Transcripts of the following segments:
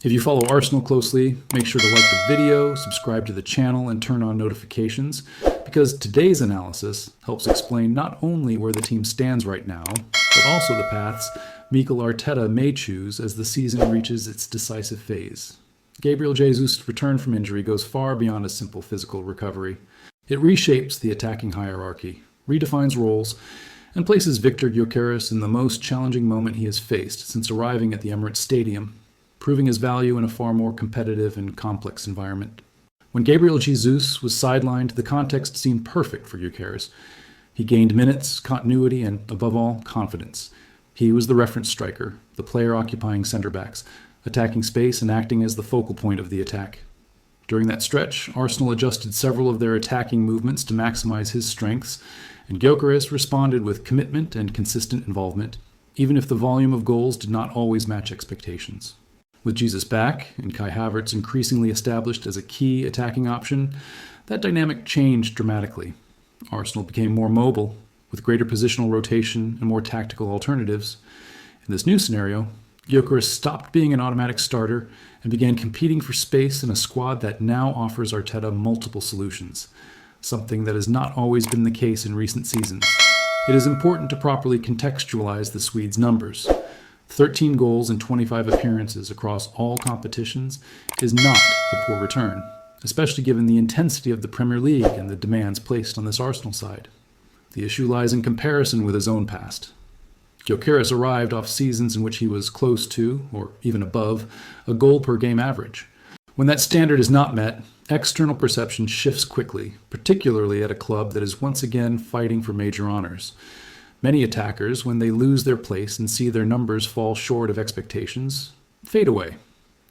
If you follow Arsenal closely, make sure to like the video, subscribe to the channel, and turn on notifications, because today's analysis helps explain not only where the team stands right now, but also the paths Mikel Arteta may choose as the season reaches its decisive phase. Gabriel Jesus' return from injury goes far beyond a simple physical recovery. It reshapes the attacking hierarchy, redefines roles, and places Victor Gyökeres in the most challenging moment he has faced since arriving at the Emirates Stadium, proving his value in a far more competitive and complex environment. When Gabriel Jesus was sidelined, the context seemed perfect for Gyökeres. He gained minutes, continuity, and, above all, confidence. He was the reference striker, the player occupying center backs, attacking space and acting as the focal point of the attack. During that stretch, Arsenal adjusted several of their attacking movements to maximize his strengths, and Gyökeres responded with commitment and consistent involvement, even if the volume of goals did not always match expectations. With Jesus back and Kai Havertz increasingly established as a key attacking option, that dynamic changed dramatically. Arsenal became more mobile, with greater positional rotation and more tactical alternatives. In this new scenario, Gyökeres stopped being an automatic starter and began competing for space in a squad that now offers Arteta multiple solutions, something that has not always been the case in recent seasons. It is important to properly contextualize the Swedes' numbers. 13 goals and 25 appearances across all competitions is not a poor return, especially given the intensity of the Premier League and the demands placed on this Arsenal side. The issue lies in comparison with his own past. Gyökeres arrived off seasons in which he was close to, or even above, a goal per game average. When that standard is not met, external perception shifts quickly, particularly at a club that is once again fighting for major honors. Many attackers, when they lose their place and see their numbers fall short of expectations, fade away.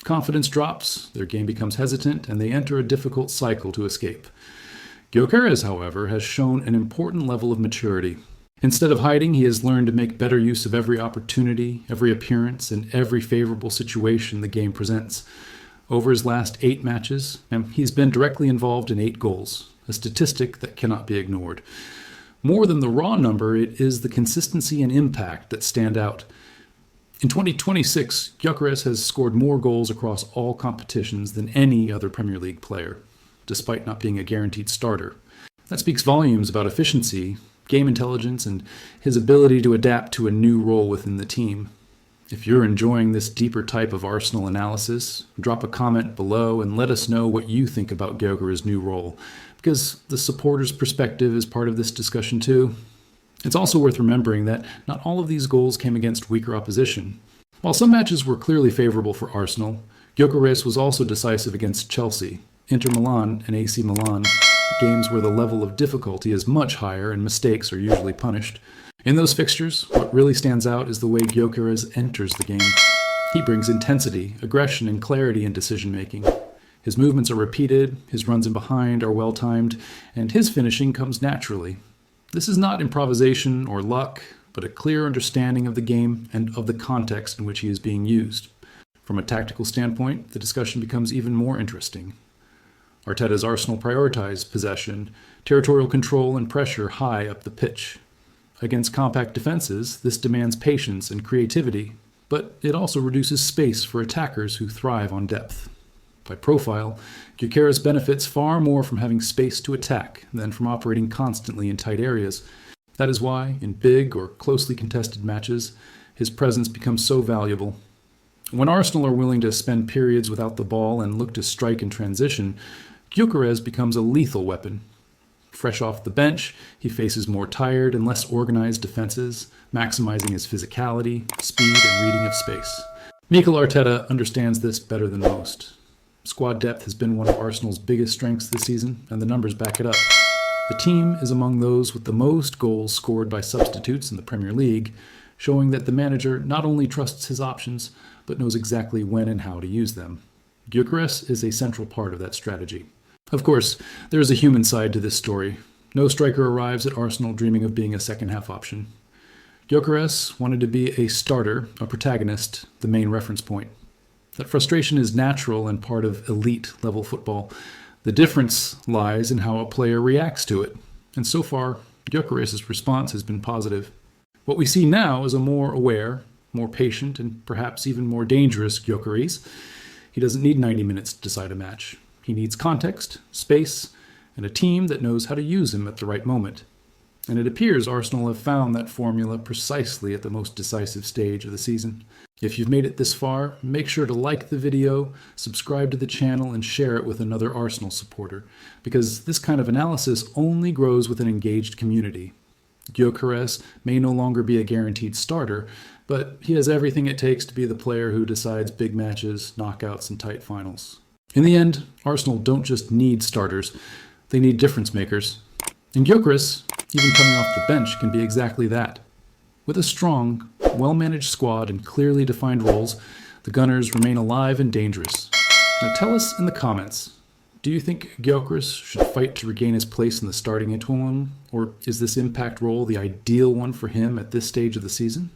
Confidence drops, their game becomes hesitant, and they enter a difficult cycle to escape. Gyökeres, however, has shown an important level of maturity. Instead of hiding, he has learned to make better use of every opportunity, every appearance, and every favorable situation the game presents. Over his last 8 matches, he's been directly involved in 8 goals, a statistic that cannot be ignored. More than the raw number, it is the consistency and impact that stand out. In 2026, Gyökeres has scored more goals across all competitions than any other Premier League player, despite not being a guaranteed starter. That speaks volumes about efficiency, game intelligence, and his ability to adapt to a new role within the team. If you're enjoying this deeper type of Arsenal analysis, drop a comment below and let us know what you think about Gyökeres' new role, because the supporters' perspective is part of this discussion too. It's also worth remembering that not all of these goals came against weaker opposition. While some matches were clearly favorable for Arsenal, Gyökeres was also decisive against Chelsea, Inter Milan, and AC Milan, games where the level of difficulty is much higher and mistakes are usually punished. In those fixtures, what really stands out is the way Gyökeres enters the game. He brings intensity, aggression, and clarity in decision-making. His movements are repeated, his runs in behind are well-timed, and his finishing comes naturally. This is not improvisation or luck, but a clear understanding of the game and of the context in which he is being used. From a tactical standpoint, the discussion becomes even more interesting. Arteta's Arsenal prioritize possession, territorial control, and pressure high up the pitch. Against compact defenses, this demands patience and creativity, but it also reduces space for attackers who thrive on depth. By profile, Gyökeres benefits far more from having space to attack than from operating constantly in tight areas. That is why, in big or closely contested matches, his presence becomes so valuable. When Arsenal are willing to spend periods without the ball and look to strike in transition, Gyökeres becomes a lethal weapon. Fresh off the bench, he faces more tired and less organized defenses, maximizing his physicality, speed, and reading of space. Mikel Arteta understands this better than most. Squad depth has been one of Arsenal's biggest strengths this season, and the numbers back it up. The team is among those with the most goals scored by substitutes in the Premier League, showing that the manager not only trusts his options, but knows exactly when and how to use them. Gyökeres is a central part of that strategy. Of course, there is a human side to this story. No striker arrives at Arsenal dreaming of being a second-half option. Gyökeres wanted to be a starter, a protagonist, the main reference point. That frustration is natural and part of elite-level football. The difference lies in how a player reacts to it, and so far, Gyökeres' response has been positive. What we see now is a more aware, more patient, and perhaps even more dangerous Gyökeres. He doesn't need 90 minutes to decide a match. He needs context, space, and a team that knows how to use him at the right moment. And it appears Arsenal have found that formula precisely at the most decisive stage of the season. If you've made it this far, make sure to like the video, subscribe to the channel, and share it with another Arsenal supporter, because this kind of analysis only grows with an engaged community. Gyökeres may no longer be a guaranteed starter, but he has everything it takes to be the player who decides big matches, knockouts, and tight finals. In the end, Arsenal don't just need starters, they need difference makers. And Gyökeres, even coming off the bench, can be exactly that. With a strong, well-managed squad and clearly defined roles, the Gunners remain alive and dangerous. Now tell us in the comments, do you think Gyökeres should fight to regain his place in the starting echelon, or is this impact role the ideal one for him at this stage of the season?